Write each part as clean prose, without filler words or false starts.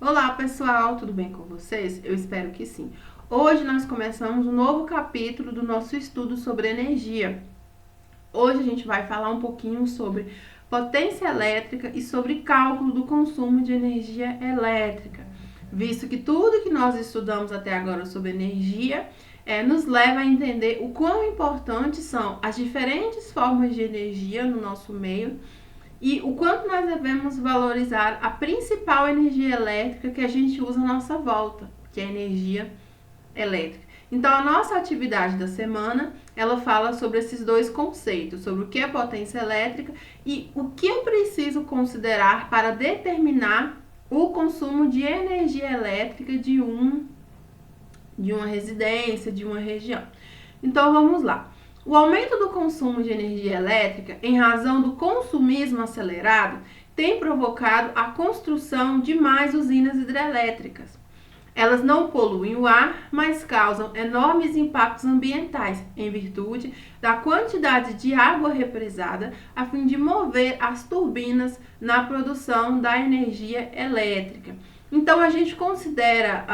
Olá pessoal, tudo bem com vocês? Eu espero que sim. Hoje nós começamos um novo capítulo do nosso estudo sobre energia. Hoje a gente vai falar um pouquinho sobre potência elétrica e sobre cálculo do consumo de energia elétrica, visto que tudo que nós estudamos até agora sobre energia nos leva a entender o quão importantes são as diferentes formas de energia no nosso meio e o quanto nós devemos valorizar a principal energia elétrica que a gente usa à nossa volta, que é a energia elétrica. Então, a nossa atividade da semana, ela fala sobre esses dois conceitos, sobre o que é potência elétrica e o que eu preciso considerar para determinar o consumo de energia elétrica de uma residência, de uma região. Então, vamos lá. O aumento do consumo de energia elétrica, em razão do consumismo acelerado, tem provocado a construção de mais usinas hidrelétricas. Elas não poluem o ar, mas causam enormes impactos ambientais, em virtude da quantidade de água represada, a fim de mover as turbinas na produção da energia elétrica. Então, a gente considera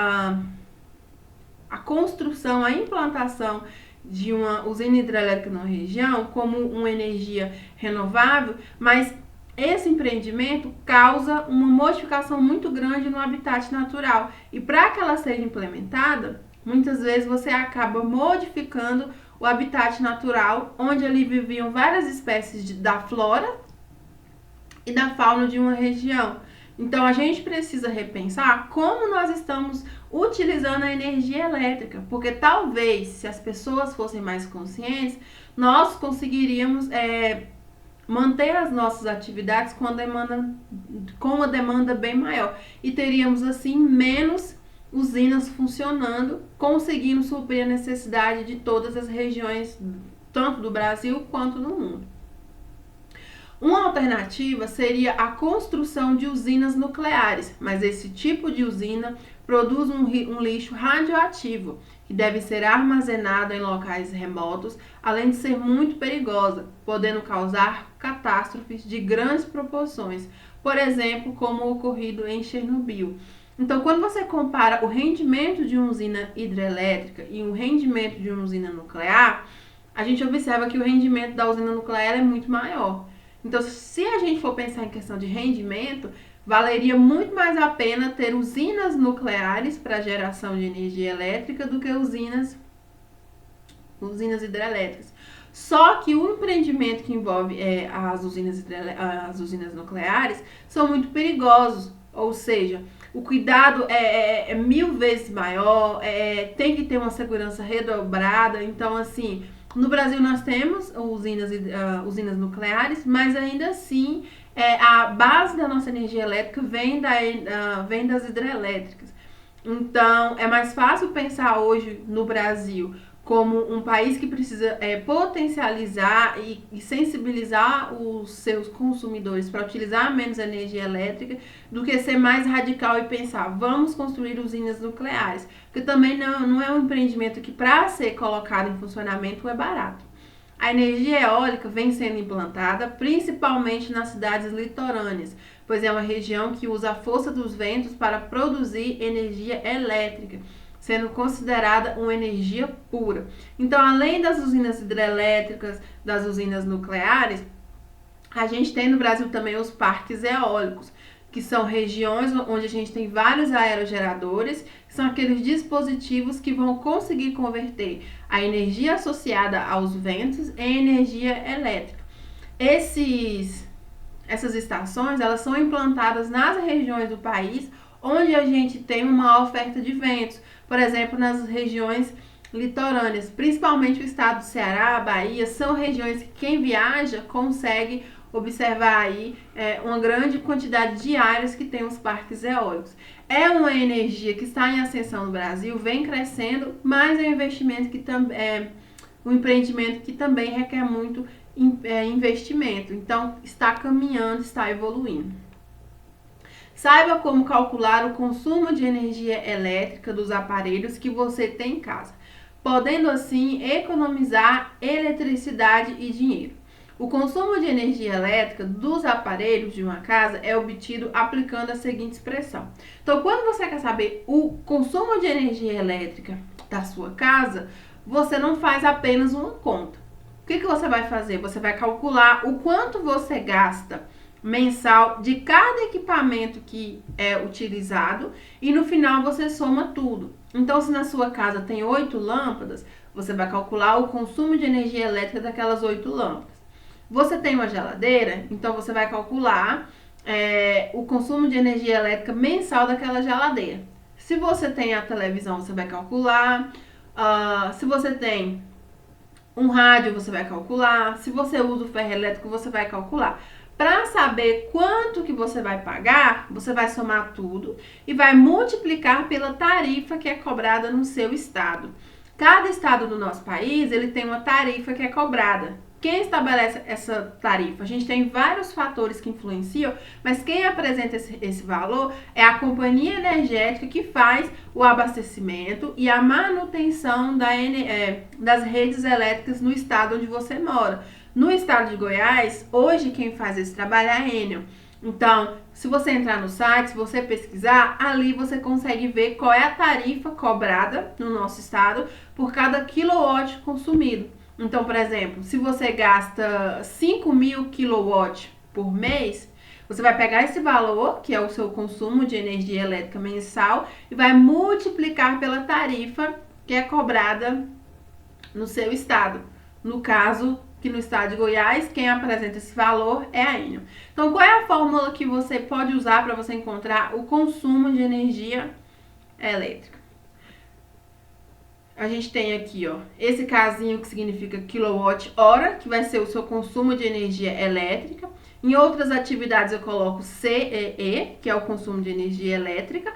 a construção, a implantação de uma usina hidrelétrica na região como uma energia renovável, mas esse empreendimento causa uma modificação muito grande no habitat natural. E para que ela seja implementada, muitas vezes você acaba modificando o habitat natural, onde ali viviam várias espécies da flora e da fauna de uma região. Então a gente precisa repensar como nós estamos utilizando a energia elétrica, porque talvez se as pessoas fossem mais conscientes, nós conseguiríamos manter as nossas atividades com uma demanda bem maior e teríamos assim menos usinas funcionando, conseguindo suprir a necessidade de todas as regiões, tanto do Brasil quanto no mundo. Uma alternativa seria a construção de usinas nucleares, mas esse tipo de usina produz um lixo radioativo que deve ser armazenado em locais remotos, além de ser muito perigosa, podendo causar catástrofes de grandes proporções, por exemplo, como o ocorrido em Chernobyl. Então, quando você compara o rendimento de uma usina hidrelétrica e o rendimento de uma usina nuclear, a gente observa que o rendimento da usina nuclear é muito maior. Então, se a gente for pensar em questão de rendimento, valeria muito mais a pena ter usinas nucleares para geração de energia elétrica do que usinas hidrelétricas. Só que o empreendimento que envolve as usinas nucleares são muito perigosos, ou seja, o cuidado é 1000 vezes maior, tem que ter uma segurança redobrada. Então, assim, no Brasil nós temos usinas nucleares, mas ainda assim a base da nossa energia elétrica vem das hidrelétricas. Então é mais fácil pensar hoje no Brasil como um país que precisa potencializar e sensibilizar os seus consumidores para utilizar menos energia elétrica, do que ser mais radical e pensar, vamos construir usinas nucleares, porque também não é um empreendimento que, para ser colocado em funcionamento, é barato. A energia eólica vem sendo implantada principalmente nas cidades litorâneas, pois é uma região que usa a força dos ventos para produzir energia elétrica, sendo considerada uma energia pura. Então, além das usinas hidrelétricas, das usinas nucleares, a gente tem no Brasil também os parques eólicos, que são regiões onde a gente tem vários aerogeradores, que são aqueles dispositivos que vão conseguir converter a energia associada aos ventos em energia elétrica. Essas estações, elas são implantadas nas regiões do país onde a gente tem uma oferta de ventos, por exemplo, nas regiões litorâneas, principalmente o estado do Ceará, Bahia, são regiões que quem viaja consegue observar aí uma grande quantidade de áreas que tem os parques eólicos. É uma energia que está em ascensão no Brasil, vem crescendo, mas é um investimento que um empreendimento que também requer muito investimento. Então, está caminhando, está evoluindo. Saiba como calcular o consumo de energia elétrica dos aparelhos que você tem em casa, podendo assim economizar eletricidade e dinheiro. O consumo de energia elétrica dos aparelhos de uma casa é obtido aplicando a seguinte expressão. Então, quando você quer saber o consumo de energia elétrica da sua casa, você não faz apenas uma conta. O que você vai fazer? Você vai calcular o quanto você gasta mensal de cada equipamento que é utilizado e no final você soma tudo. Então, se na sua casa tem 8 lâmpadas, você vai calcular o consumo de energia elétrica daquelas 8 lâmpadas. Você tem uma geladeira, então você vai calcular o consumo de energia elétrica mensal daquela geladeira. Se você tem a televisão, você vai calcular. Se você tem um rádio, você vai calcular. Se você usa o ferro elétrico, você vai calcular. Para saber quanto que você vai pagar, você vai somar tudo e vai multiplicar pela tarifa que é cobrada no seu estado. Cada estado do nosso país, ele tem uma tarifa que é cobrada. Quem estabelece essa tarifa? A gente tem vários fatores que influenciam, mas quem apresenta esse valor é a companhia energética que faz o abastecimento e a manutenção das redes elétricas no estado onde você mora. No estado de Goiás, hoje quem faz esse trabalho é a Enel. Então, se você entrar no site, se você pesquisar, ali você consegue ver qual é a tarifa cobrada no nosso estado por cada quilowatt consumido. Então, por exemplo, se você gasta 5.000 kW por mês, você vai pegar esse valor, que é o seu consumo de energia elétrica mensal, e vai multiplicar pela tarifa que é cobrada no seu estado. No caso, que no estado de Goiás, quem apresenta esse valor é a Enel. Então, qual é a fórmula que você pode usar para você encontrar o consumo de energia elétrica? A gente tem aqui, ó, esse casinho que significa quilowatt-hora, que vai ser o seu consumo de energia elétrica. Em outras atividades eu coloco CEE, que é o consumo de energia elétrica,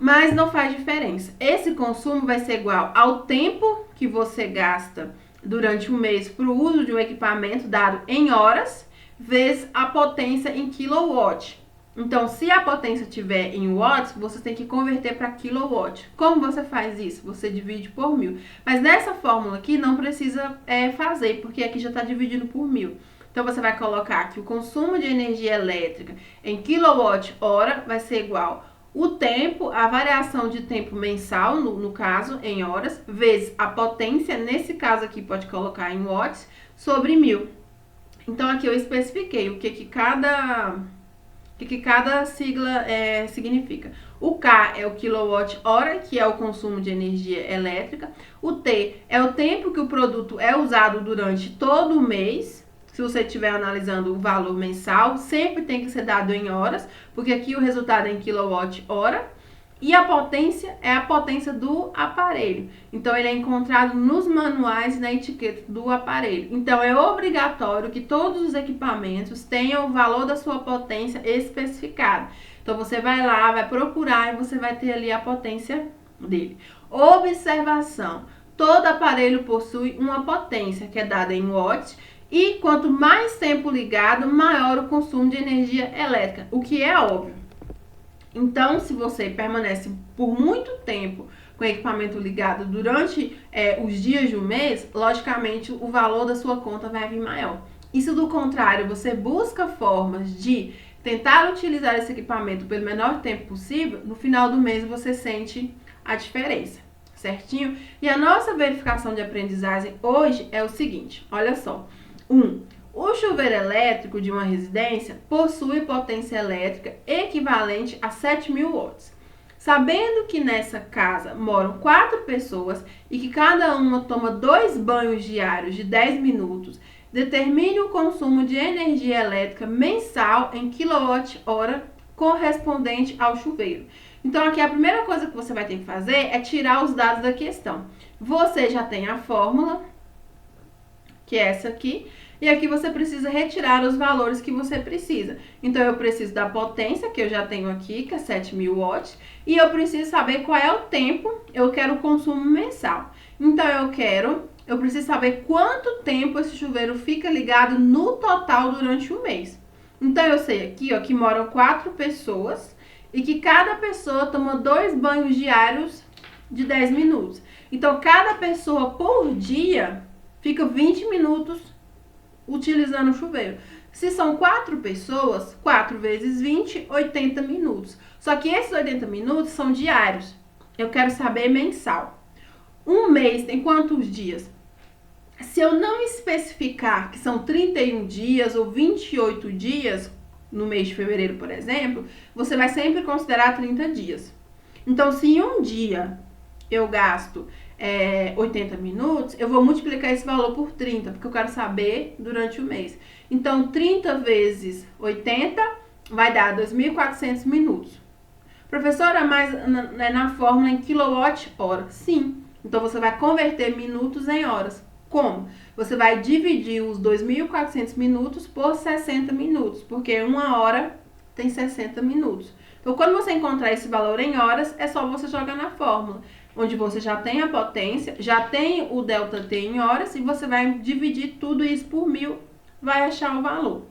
mas não faz diferença. Esse consumo vai ser igual ao tempo que você gasta durante um mês para o uso de um equipamento dado em horas, vezes a potência em kilowatt. Então, se a potência estiver em watts, você tem que converter para kilowatt. Como você faz isso? Você divide por 1.000. Mas nessa fórmula aqui não precisa fazer, porque aqui já está dividido por 1.000. Então, você vai colocar que o consumo de energia elétrica em quilowatt-hora vai ser igual o tempo, a variação de tempo mensal, no caso, em horas, vezes a potência, nesse caso aqui pode colocar em watts, sobre 1.000. Então, aqui eu especifiquei o que cada sigla significa. O K é o quilowatt-hora, que é o consumo de energia elétrica. O T é o tempo que o produto é usado durante todo o mês. Se você estiver analisando o valor mensal, sempre tem que ser dado em horas, porque aqui o resultado é em quilowatt-hora. E a potência é a potência do aparelho. Então, ele é encontrado nos manuais e na etiqueta do aparelho. Então, é obrigatório que todos os equipamentos tenham o valor da sua potência especificado. Então, você vai lá, vai procurar e você vai ter ali a potência dele. Observação: todo aparelho possui uma potência que é dada em watts. E quanto mais tempo ligado, maior o consumo de energia elétrica, o que é óbvio. Então, se você permanece por muito tempo com o equipamento ligado durante os dias de um mês, logicamente o valor da sua conta vai vir maior. E se do contrário, você busca formas de tentar utilizar esse equipamento pelo menor tempo possível, no final do mês você sente a diferença, certinho? E a nossa verificação de aprendizagem hoje é o seguinte, olha só. O chuveiro elétrico de uma residência possui potência elétrica equivalente a 7.000 watts. Sabendo que nessa casa moram 4 pessoas e que cada uma toma 2 banhos diários de 10 minutos, determine o consumo de energia elétrica mensal em quilowatt-hora correspondente ao chuveiro. Então, aqui a primeira coisa que você vai ter que fazer é tirar os dados da questão. Você já tem a fórmula, que é essa aqui, e aqui você precisa retirar os valores que você precisa. Então, eu preciso da potência, que eu já tenho aqui, que é 7.000 watts, e eu preciso saber qual é o tempo, eu quero o consumo mensal. Então, eu preciso saber quanto tempo esse chuveiro fica ligado no total durante o mês. Então, eu sei aqui, ó, que moram 4 pessoas e que cada pessoa toma 2 banhos diários de 10 minutos. Então, cada pessoa por dia fica 20 minutos utilizando o chuveiro. Se são 4 pessoas, 4 vezes 20, 80 minutos. Só que esses 80 minutos são diários. Eu quero saber mensal. Um mês tem quantos dias? Se eu não especificar que são 31 dias ou 28 dias, no mês de fevereiro, por exemplo, você vai sempre considerar 30 dias. Então, se em um dia eu gasto 80 minutos, eu vou multiplicar esse valor por 30, porque eu quero saber durante o mês. Então, 30 vezes 80 vai dar 2.400 minutos. Professora, mas na fórmula em quilowatt-hora? Sim. Então, você vai converter minutos em horas. Como? Você vai dividir os 2.400 minutos por 60 minutos, porque uma hora tem 60 minutos. Então, quando você encontrar esse valor em horas, é só você jogar na fórmula, onde você já tem a potência, já tem o ΔT em horas, e você vai dividir tudo isso por 1.000, vai achar o valor.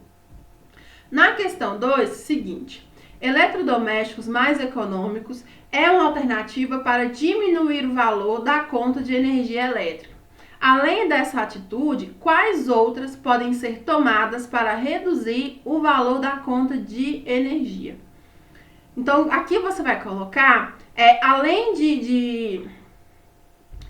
Na questão 2, seguinte, eletrodomésticos mais econômicos é uma alternativa para diminuir o valor da conta de energia elétrica. Além dessa atitude, quais outras podem ser tomadas para reduzir o valor da conta de energia? Então, aqui você vai colocar, além de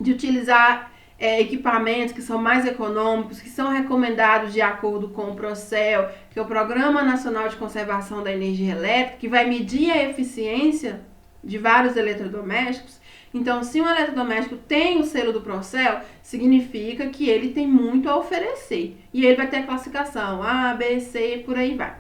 utilizar equipamentos que são mais econômicos, que são recomendados de acordo com o PROCEL, que é o Programa Nacional de Conservação da Energia Elétrica, que vai medir a eficiência de vários eletrodomésticos. Então, se um eletrodoméstico tem o selo do PROCEL, significa que ele tem muito a oferecer. E ele vai ter a classificação A, B, C, por aí vai.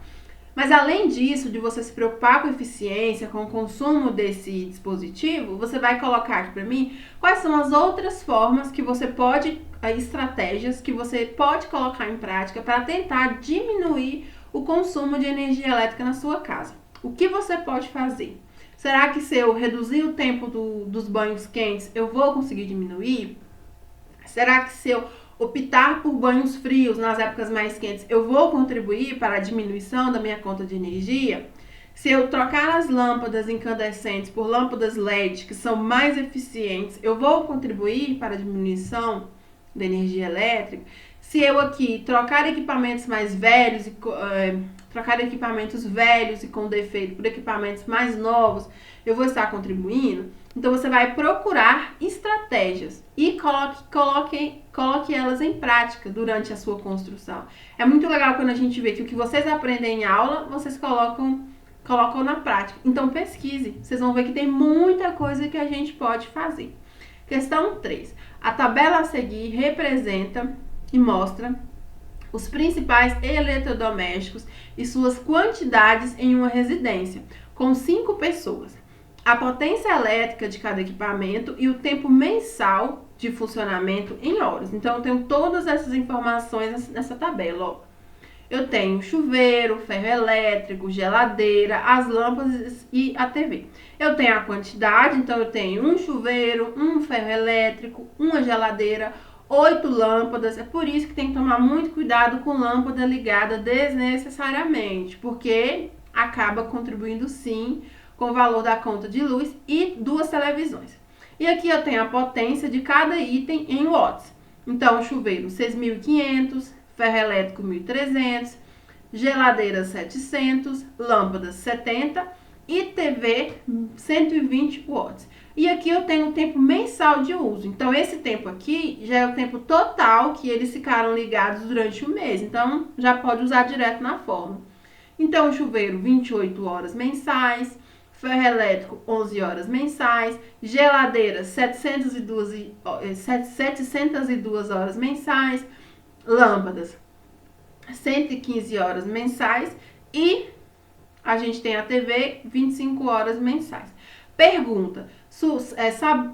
Mas além disso, de você se preocupar com a eficiência, com o consumo desse dispositivo, você vai colocar aqui para mim quais são as outras formas que você pode, estratégias que você pode colocar em prática para tentar diminuir o consumo de energia elétrica na sua casa. O que você pode fazer? Será que se eu reduzir o tempo dos banhos quentes, eu vou conseguir diminuir? Será que se eu optar por banhos frios nas épocas mais quentes, eu vou contribuir para a diminuição da minha conta de energia? Se eu trocar as lâmpadas incandescentes por lâmpadas LED, que são mais eficientes, eu vou contribuir para a diminuição da energia elétrica? Se eu aqui trocar equipamentos mais velhos e trocar equipamentos velhos e com defeito por equipamentos mais novos, eu vou estar contribuindo? Então, você vai procurar estratégias e coloque elas em prática durante a sua construção. É muito legal quando a gente vê que o que vocês aprendem em aula, vocês colocam na prática. Então, pesquise. Vocês vão ver que tem muita coisa que a gente pode fazer. Questão 3. A tabela a seguir representa e mostra os principais eletrodomésticos e suas quantidades em uma residência, com 5 pessoas. A potência elétrica de cada equipamento e o tempo mensal de funcionamento em horas. Então, eu tenho todas essas informações nessa tabela, ó. Eu tenho chuveiro, ferro elétrico, geladeira, as lâmpadas e a TV. Eu tenho a quantidade, então eu tenho um chuveiro, um ferro elétrico, uma geladeira, 8 lâmpadas. É por isso que tem que tomar muito cuidado com lâmpada ligada desnecessariamente, porque acaba contribuindo sim com o valor da conta de luz, e 2 televisões. E aqui eu tenho a potência de cada item em watts. Então, chuveiro 6.500, ferro elétrico 1.300, geladeira 700, lâmpadas 70 e TV 120 watts. E aqui eu tenho o tempo mensal de uso. Então, esse tempo aqui já é o tempo total que eles ficaram ligados durante o mês. Então, já pode usar direto na fórmula. Então, o chuveiro 28 horas mensais, ferro elétrico 11 horas mensais, geladeira 702 horas mensais, lâmpadas 115 horas mensais e a gente tem a TV 25 horas mensais. Pergunta,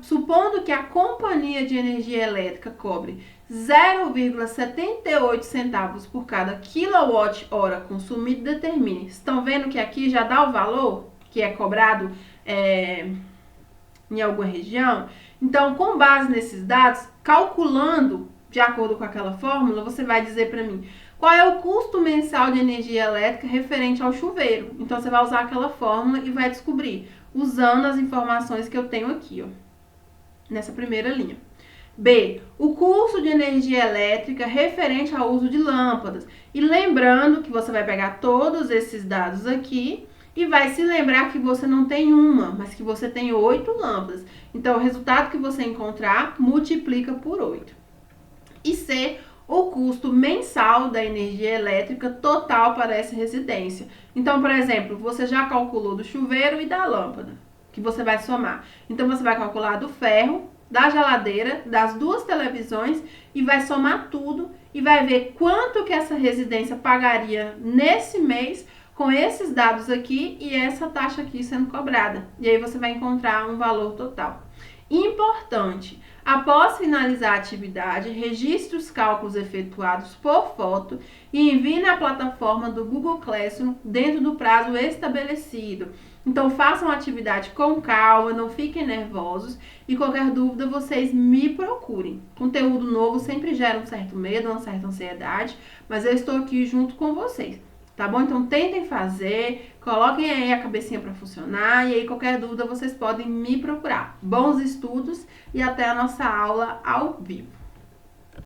supondo que a companhia de energia elétrica cobre 0,78 centavos por cada quilowatt-hora consumido, determine. Estão vendo que aqui já dá o valor que é cobrado em alguma região? Então, com base nesses dados, calculando de acordo com aquela fórmula, você vai dizer para mim qual é o custo mensal de energia elétrica referente ao chuveiro. Então, você vai usar aquela fórmula e vai descobrir, usando as informações que eu tenho aqui, ó, nessa primeira linha. B, o custo de energia elétrica referente ao uso de lâmpadas. E lembrando que você vai pegar todos esses dados aqui e vai se lembrar que você não tem uma, mas que você tem 8 lâmpadas. Então, o resultado que você encontrar, multiplica por 8. E C, o custo mensal da energia elétrica total para essa residência. Então, por exemplo, você já calculou do chuveiro e da lâmpada, que você vai somar. Então, você vai calcular do ferro, da geladeira, das 2 televisões e vai somar tudo e vai ver quanto que essa residência pagaria nesse mês com esses dados aqui e essa taxa aqui sendo cobrada. E aí você vai encontrar um valor total. Importante, após finalizar a atividade, registre os cálculos efetuados por foto e envie na plataforma do Google Classroom dentro do prazo estabelecido. Então façam a atividade com calma, não fiquem nervosos e qualquer dúvida vocês me procurem. Conteúdo novo sempre gera um certo medo, uma certa ansiedade, mas eu estou aqui junto com vocês. Tá bom? Então tentem fazer, coloquem aí a cabecinha para funcionar e aí qualquer dúvida vocês podem me procurar. Bons estudos e até a nossa aula ao vivo.